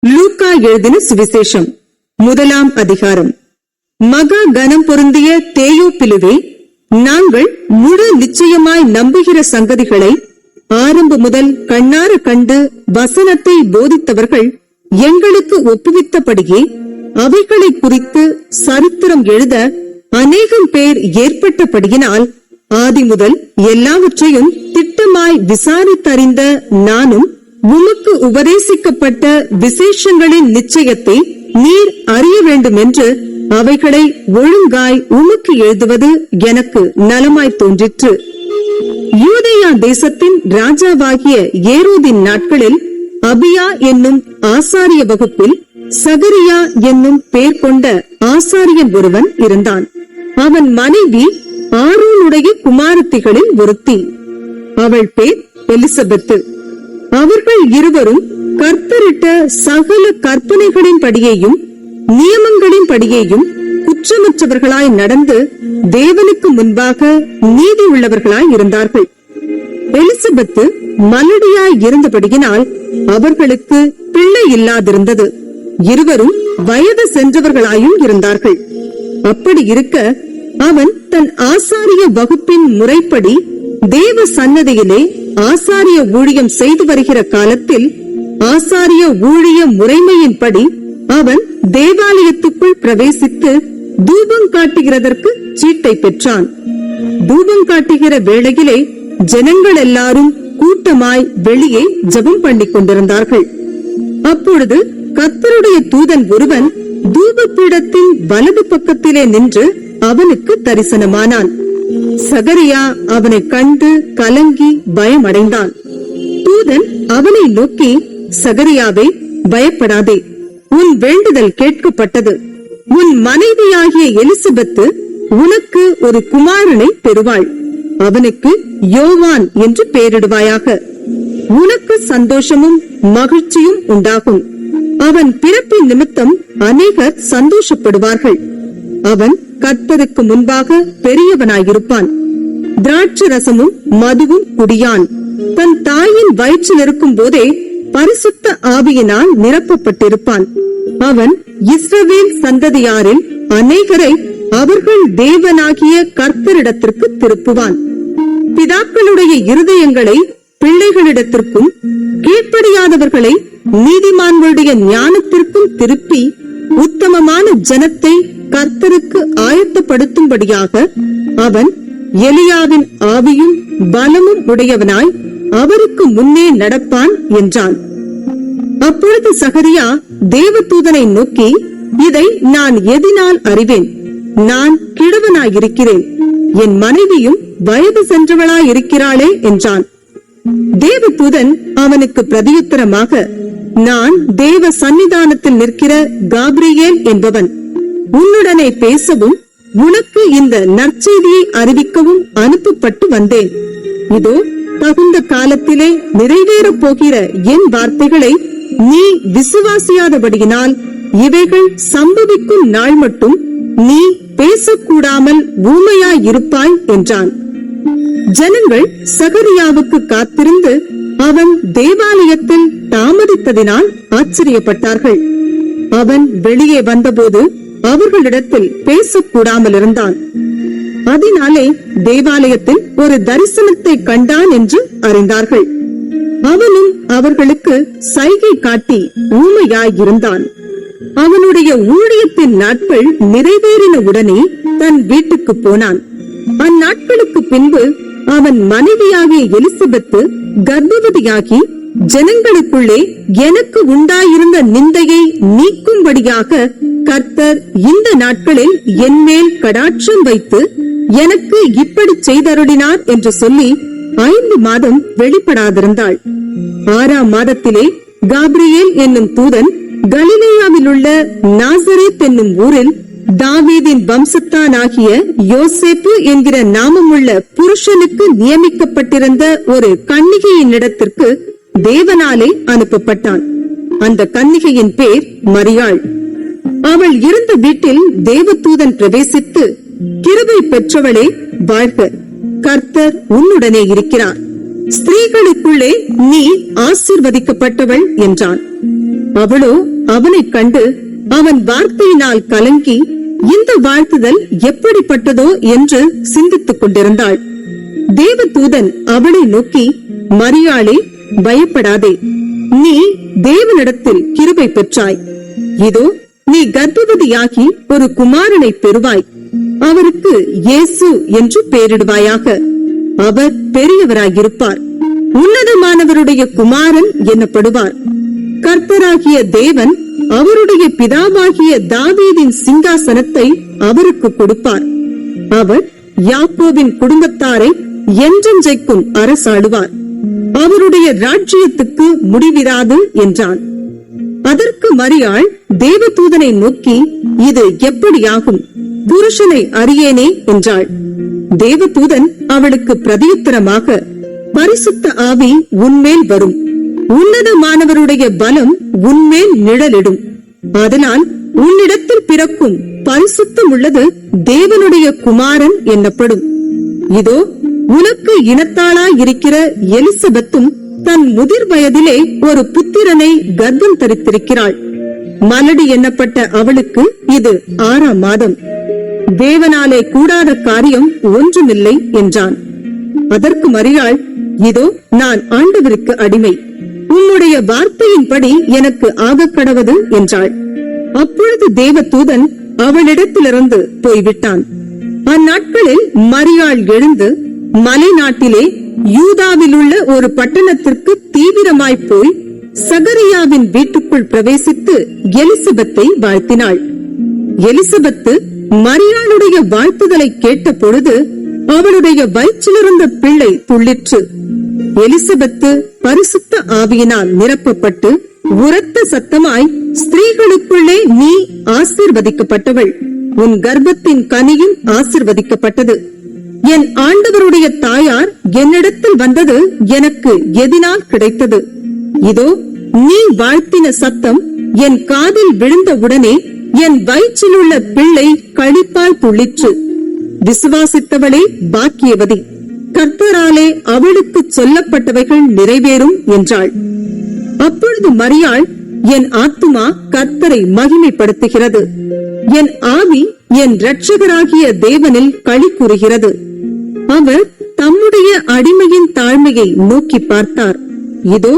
லூக்கா எழுதின சுவிசேஷம் 1ஆம் அதிகாரம். மகா கனம் பொருந்திய தேயோப்பிலுவே, நாங்கள் முழு நிச்சயமாய் நம்புகிற சங்கதிகளை ஆரம்ப முதல் கண்ணார கண்டு வசனத்தை போதித்தவர்கள் எங்களுக்கு ஒப்புவித்தபடியே அவைகளை குறித்து சரித்திரம் எழுத அநேகம் பேர் ஏற்பட்டபடியினால் ஆதி முதல் எல்லாவற்றையும் திட்டமாய் விசாரித்தறிந்த நானும் உமக்கு உபதேசிக்கப்பட்ட விசேஷங்களின் நிச்சயத்தை நீர் அறிய வேண்டும் என்று அவைகளை ஒழுங்காய் உமக்கு எழுதுவது எனக்கு நலமாய் தோன்றிற்று. யூதேயா தேசத்தின் ராஜாவாகிய ஏரோதின் நாட்களில் அபியா என்னும் ஆசாரிய வகுப்பில் சகரியா என்னும் பேர் கொண்ட ஆசாரியன் ஒருவன் இருந்தான். அவன் மனைவி ஆரோனுடைய குமாரத்திகளில் ஒருத்தி. அவள் பேர் எலிசபெத்து. அவர்கள் இருவரும் கர்த்தரிட்ட சகல கற்பனைகளின் படியேயும் நியமங்களின் படியேயும் குற்றமற்றவர்களாய் நடந்து தேவனுக்கு முன்பாக நீதி உள்ளவர்களாய் இருந்தார்கள். எலிசபெத்து மலடியாய் இருந்தபடியினால் அவர்களுக்கு பிள்ளை இல்லாதிருந்தது. இருவரும் வயது சென்றவர்களாயும் இருந்தார்கள். அப்படி இருக்க அவன் தன் ஆசாரிய வகுப்பின் முறைப்படி தேவ சன்னதியிலே ஆசாரிய ஊழியம் செய்து வருகிற காலத்தில் ஆசாரிய ஊழிய முறைமையின்படி அவன் தேவாலயத்துக்குள் பிரவேசித்து தூபம் காட்டுகிறதற்கு சீட்டை பெற்றான். தூபம் காட்டுகிற வேளையிலே ஜனங்கள் எல்லாரும் கூட்டமாய் வெளியே ஜெபம் பண்ணிக் கொண்டிருந்தார்கள். அப்பொழுது கர்த்தருடைய தூதன் ஒருவன் தூபபீடத்தின் வலது பக்கத்திலே நின்று அவனுக்கு தரிசனமானான். சகரியா அவனை கண்டு கலங்கி பயமடைந்தான். தூதன் அவனை நோக்கி, சகரியாவே, பயப்படாதே, உன் வேண்டுதல் கேட்கப்பட்டது. உன் மனைவியாகிய எலிசபெத்து உனக்கு ஒரு குமாரனை பெறுவாள். அவனுக்கு யோவான் என்று பெயரிடுவாயாக. உனக்கு சந்தோஷமும் மகிழ்ச்சியும் உண்டாகும். அவன் பிறப்பின் நிமித்தம் அநேகர் சந்தோஷப்படுவார்கள். அவன் கர்த்தருக்கு முன்பாக பெரியவனாயிருப்பான். திராட்சை ரசமும் மதுவும் குடியான். தன் தாயின் வயிற்றில் இருக்கும் போதே பரிசுத்த ஆவியினால் நிரப்பப்பட்டிருப்பான். அவன் இஸ்ரவேல் சந்ததியாரில் அநேகரை அவர்கள் தேவனாகிய கர்த்தரிடத்திற்கு திருப்புவான். பிதாக்களுடைய இருதயங்களை பிள்ளைகளிடத்திற்கும் கீழ்ப்படியாதவர்களை நீதிமான்களுடைய ஞானத்திற்கும் திருப்பி உத்தமமான ஜனத்தை கர்த்தருக்கு ஆயத்தப்படுத்தும்படியாக அவன் எலியாவின் ஆவியும் பலமும் உடையவனாய் அவருக்கு முன்னே நடப்பான் என்றான். அப்பொழுது சகரியா தேவதூதனை நோக்கி, இதை நான் எதினால் அறிவேன்? நான் கிழவனாயிருக்கிறேன், என் மனைவியும் வயது சென்றவளாயிருக்கிறாளே என்றான். தேவதூதன் அவனுக்கு பிரதியுத்தரமாக, நான் தேவ சன்னிதானத்தில் நிற்கிற காபிரியேல் என்பவன். உன்னுடனே பேசவும் உனக்கு இந்த நற்செய்தியை அறிவிக்கவும் அனுப்பப்பட்டு வந்தேன். இதோ, தகுந்த காலத்திலே நிறைவேறப் போகிற என் வார்த்தைகளை நீ விசுவாசியாதபடியினால் இவைகள் சம்பவிக்கும் நாள் மட்டும் நீ பேசக்கூடாமல் ஊமையாயிருப்பாய் என்றான். ஜனங்கள் சகரியாவுக்கு காத்திருந்து அவன் தேவாலயத்தில் தாமதித்ததினால் ஆச்சரியப்பட்டார்கள். அவன் வெளியே வந்தபோது அவர்களிடத்தில் பேசக்கூடாமல் இருந்தான். அதனாலே தேவாலயத்தில் ஒரு தரிசனத்தை கண்டான் என்று அறிந்தார்கள். அவனும் அவர்களுக்கு சைகை காட்டி ஊமையாயிருந்தான். அவனுடைய ஊழியத்தின் நாட்கள் நிறைவேறின உடனே தன் வீட்டுக்கு போனான். அந்நாட்களுக்கு பின்பு அவன் மனைவியாகிய எலிசபெத்து கர்ப்பவதியாகி ஜனங்களுக்குள்ளே எனக்கு உண்டாயிருந்த நிந்தையை நீக்கும்படியாக கர்த்தர் இந்த நாட்களில் என்மேல் கடாட்சம் வைத்து எனக்கு இப்படி செய்தருளினார் என்று சொல்லி 5 மாதம் வெளிப்படாதிருந்தாள். 6ஆம் மாதத்திலே காபிரியேல் என்னும் தூதன் கலிலேயாவில் உள்ள நாசரேத் என்னும் ஊரில் தாவீதின் வம்சத்தானாகிய யோசேப்பு என்கிற நாமமுள்ள புருஷனுக்கு நியமிக்கப்பட்டிருந்த ஒரு கன்னிகையின் இடத்திற்கு தேவனாலே அனுப்பப்பட்டான். அந்த கன்னிகையின் பேர் மரியாள். அவள் இருந்த வீட்டில் தேவதூதன் பிரவேசித்து, கிருபை பெற்றவளே வாழ்க, கர்த்தர் உன்னுடனே இருக்கிறார், ஸ்திரீகளுக்குள்ளே நீ ஆசீர்வதிக்கப்பட்டவள் என்றான். அவளோ அவனைக் கண்டு அவன் வார்த்தையினால் கலங்கி இந்த வாழ்த்துதல் எப்படிப்பட்டதோ என்று சிந்தித்துக் கொண்டிருந்தாள். தேவதூதன் அவளை நோக்கி, மரியாளே, பயப்படாதே, நீ தேவனிடத்தில் கிருபை பெற்றாய். இதோ நீ கர்ப்பவதியாகி ஒரு குமாரனை பெறுவாய். அவருக்கு இயேசு என்று பெயரிடுவாயாக. அவர் பெரியவராயிருப்பார், உன்னதமானவருடைய குமாரன் எனப்படுவார். கர்த்தராகிய தேவன் அவருடைய பிதாவாகிய தாவீதின் சிங்காசனத்தை அவருக்கு கொடுப்பார். அவர் யாக்கோபின் குடும்பத்தாரை என்றென்றைக்கும் அரசாளுவார். அவருடைய ராஜ்யத்துக்கு முடிவிராது என்றான். அதற்கு மரியாள் தேவதூதனை நோக்கி, இது எப்படியாகும்? புருஷனை அறியேனே என்றாள். தேவதூதன் அவளுக்கு பிரதியுத்தரமாக, பரிசுத்த ஆவி உன்மேல் வரும், உன்னதமானவருடைய பலம் உன்மேல் நிழலிடும். அதனால் உன்னிடத்தில் பிறக்கும் பரிசுத்தம் உள்ளது தேவனுடைய குமாரன் என்னப்படும். இதோ உனக்கு இனத்தாளாயிருக்கிற எலிசபெத்தும் தன் முதிர் வயதிலே ஒரு புத்திரனை கர்ப்பம் தரித்திருக்கிறாள். மலடி எண்ணப்பட்ட அவளுக்கு இது 6ஆம் மாதம். தேவனாலே கூடாத காரியம் ஒன்றுமில்லை என்றான். அதற்கு மரியாள், இதோ நான் ஆண்டவருக்கு அடிமை, உன்னுடைய வார்த்தையின்படி எனக்கு ஆகக் கடவது என்றாள். அப்பொழுது தேவதூதன் அவளிடத்திலிருந்து போய்விட்டான். அந்நாட்களில் மரியாள் எழுந்து மலை நாட்டிலே யூதாவிலுள்ள ஒரு பட்டணத்திற்கு தீவிரமாய் போய் சகரியாவின் வீட்டுக்குள் பிரவேசித்து எலிசபெத்தை வாழ்த்தினாள். எலிசபெத்து மரியாளுடைய வாழ்த்துதலை கேட்ட பொழுது அவளுடைய வயிற்றிலிருந்த பிள்ளை துள்ளிற்று. எலிசபெத்து பரிசுத்த ஆவியினால் நிரப்பப்பட்டு உரத்த சத்தமாய், ஸ்திரீகளுக்குள்ளே நீ ஆசீர்வதிக்கப்பட்டவள், உன் கர்ப்பத்தின் கனியும் ஆசீர்வதிக்கப்பட்டது. என் ஆண்டவருடைய தாயார் என்னிடத்தில் வந்தது எனக்கு எதினால் கிடைத்தது? இதோ நீ வாழ்த்தின சத்தம் என் காதில் விழுந்தவுடனே என் வயிற்றிலுள்ள பிள்ளை களிப்பால் துள்ளிற்று. விசுவாசித்தவளே பாக்கியவதி, கர்த்தராலே அவளுக்கு சொல்லப்பட்டவைகள் நிறைவேறும் என்றாள். அப்பொழுது மரியாள், என் ஆத்துமா கர்த்தரை மகிமைப்படுத்துகிறது, என் ஆவி என் இரட்சகராகிய தேவனில் களி கூறுகிறது. அவர் தம்முடைய அடிமையின் தாழ்மையை நோக்கி பார்த்தார். இதோ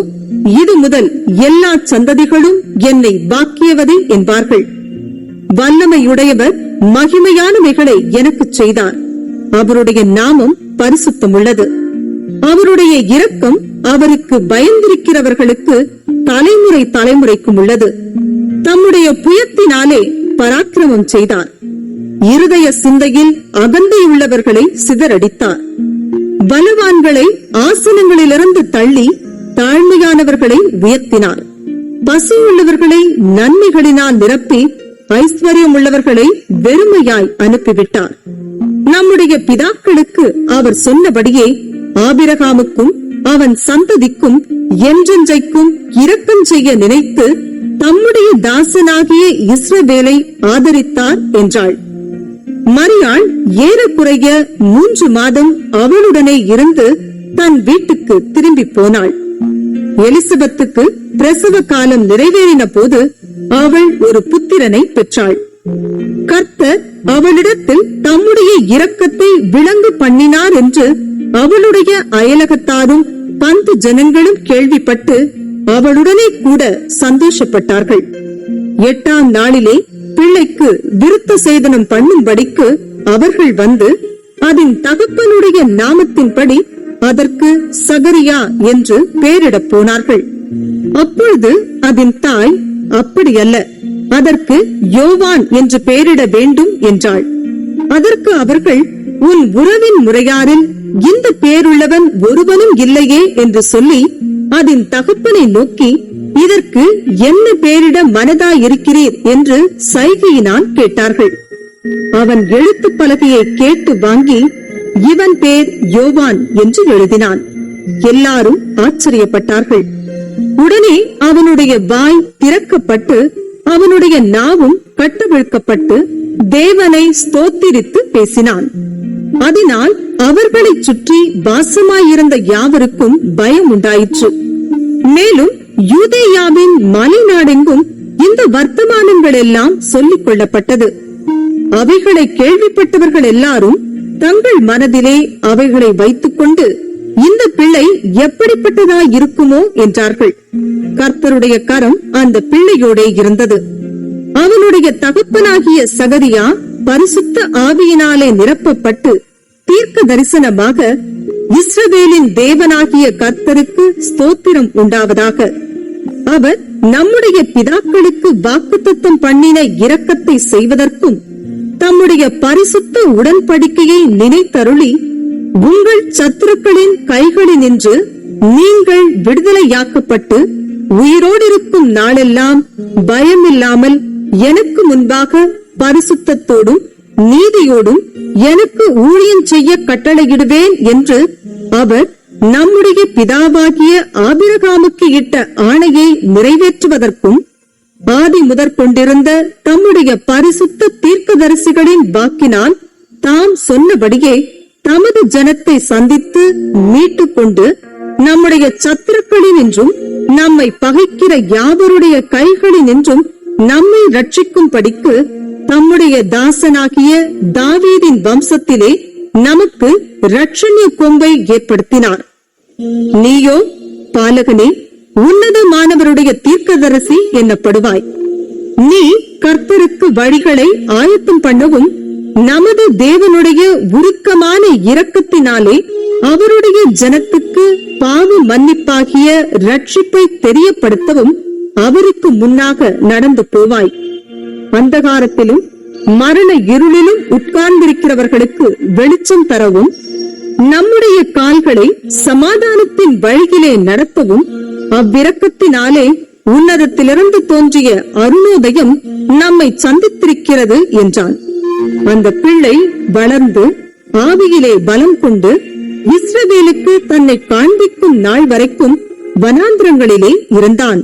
இது முதல் எல்லா சந்ததிகளும் என்னை பாக்கியவதி என்பார்கள். வல்லமையுடையவர் மகிமையானவைகளை எனக்கு செய்தார். அவருடைய நாமம் பரிசுத்தமுள்ளது. அவருடைய இரக்கம் அவருக்கு பயந்திருக்கிறவர்களுக்கு தலைமுறை தலைமுறைக்கும் உள்ளது. தம்முடைய புயத்தினாலே பராக்கிரமம் செய்தார். இருதய சிந்தையில் அகந்தையுள்ளவர்களை சிதறடித்தார். பலவான்களை ஆசனங்களிலிருந்து தள்ளி தாழ்மையானவர்களை உயர்த்தினார். பசியுள்ளவர்களை நன்மைகளினால் நிரப்பி ஐஸ்வர்யம் உள்ளவர்களை வெறுமையாய் அனுப்பிவிட்டார். நம்முடைய பிதாக்களுக்கு அவர் சொன்னபடியே ஆபிரகாமுக்கும் அவன் சந்ததிக்கும் என்றென்றைக்கும் இரக்கம் செய்ய நினைத்து தம்முடைய தாசனாகிய இஸ்ரவேலை ஆதரித்தார் என்றாள். மரியாள் ஏறக்குறைய 3 மாதம் அவளுடனே இருந்து தன் வீட்டுக்கு திரும்பி போனாள். எலிசபெத்துக்கு பிரசவ காலம் நிறைவேறின போது அவள் ஒரு புத்திரனை பெற்றாள். கர்த்தர் அவளிடத்தில் தம்முடைய இரக்கத்தை விளங்க பண்ணினார் என்று அவளுடைய அயலகத்தாரும் பந்து ஜனங்களும் கேள்விப்பட்டு அவளுடனே கூட சந்தோஷப்பட்டார்கள். 8ஆம் நாளிலே பிள்ளைக்கு விருத்த சேதனம் பண்ணும்படிக்கு அவர்கள் வந்து அதன் தகப்பனுடைய நாமத்தின்படி அதற்கு சகரியா என்று பெயரிடப் போனார்கள். அப்பொழுது அதன் தாய், அப்படியல்ல, அதற்கு யோவான் என்று பெயரிட வேண்டும் என்றாள். அதற்கு அவர்கள், உன் உறவின் முறையாரில் இந்த பெயருள்ளவன் ஒருவனும் இல்லையே என்று சொல்லி அதன் தகப்பனை நோக்கி, இதற்கு என்ன பெயரிட மனதாயிருக்கிறீர் என்று சைகையினால் கேட்டார்கள். அவன் எழுத்து பலகையை கேட்டு வாங்கி இவன் பேர் யோவான் என்று எழுதினான். எல்லாரும் ஆச்சரியப்பட்டார்கள். உடனே அவனுடைய வாய் திறக்கப்பட்டு அவனுடைய நாவும் கட்டவிழ்க்கப்பட்டு தேவனை ஸ்தோத்திரித்து பேசினான். அதனால் அவர்களை சுற்றி வாசமாயிருந்த யாவருக்கும் பயம் உண்டாயிற்று. மேலும் யூதேயாவின் மலைநாடெங்கும் இந்த வர்த்தமானங்கள் எல்லாம் சொல்லிக் கொள்ளப்பட்டது. அவைகளை கேள்விப்பட்டவர்கள் எல்லாரும் தங்கள் மனதிலே அவைகளை வைத்துக் கொண்டு இந்த பிள்ளை எப்படிப்பட்டதாய் இருக்குமோ என்றார்கள். கர்த்தருடைய கரம் அந்த பிள்ளையோடே இருந்தது. அவனுடைய தகப்பனாகிய சகரியா பரிசுத்த ஆவியினாலே நிரப்பப்பட்டு தீர்க்க தரிசனமாக, இஸ்ரவேலின் தேவனாகிய கர்த்தருக்கு ஸ்தோத்திரம் உண்டாவதாக, அவர் நம்முடைய பிதாக்களுக்கு வாக்குத்தத்தம் பண்ணின இரக்கத்தை செய்வதற்கும் தம்முடைய பரிசுத்த உடன்படிக்கையை நினைத்தருளி உங்கள் சத்துருக்களின் கைகளினின்று நீங்கள் விடுதலையாக்கப்பட்டு உயிரோடிருக்கும் நாளெல்லாம் பயமில்லாமல் எனக்கு முன்பாக பரிசுத்தத்தோடும் நீதியோடும் எனக்கு ஊழியம் செய்ய கட்டளையிடுவேன் என்று அவர் நம்முடைய பிதாவாகிய ஆபிரகாமுக்கு இட்ட ஆணையை நிறைவேற்றுவதற்கும் ஆதி முதற் கொண்டிருந்த தம்முடைய பரிசுத்த தீர்க்கதரிசிகளின் வாக்கினால் தாம் சொன்னபடியே தமது ஜனத்தை சந்தித்து மீட்டுக் கொண்டு நம்முடைய சத்துருக்களினின்றும் நம்மை பகைக்கிற யாவருடைய கைகளினின்றும் நம்மை ரட்சிக்கும்படிக்கு தம்முடைய தாசனாகிய தாவீதின் வம்சத்திலே நமக்கு இரட்சணிய கொம்பை ஏற்படுத்தினார். நீயோ பாலகனே, உன்னதமானவருடைய தீர்க்கதரிசி என்னப்படுவாய். நீ கர்த்தருக்கு வழிகளை ஆயத்தம் பண்ணவும் நமது தேவனுடைய உருக்கமான இரக்கத்தினாலே அவருடைய ஜனத்துக்கு பாவ மன்னிப்பாகிய ரட்சிப்பை தெரியப்படுத்தவும் அவருக்கு முன்னாக நடந்து போவாய். அந்தகாரத்திலும் மரண இருளிலும் உட்கார்ந்திருக்கிறவர்களுக்கு வெளிச்சம் தரவும் நம்முடைய கால்களை சமாதானத்தின் வழியிலே நடத்தவும் அவ்விரக்கத்தினாலே உன்னதத்திலிருந்து தோன்றிய அருணோதயம் நம்மை சந்தித்திருக்கிறது என்றான். அந்த பிள்ளை வளர்ந்து ஆவியிலே பலம் கொண்டு இஸ்ரவேலுக்கு தன்னை காண்பிக்கும் நாள் வரைக்கும் வனாந்திரங்களிலே இருந்தான்.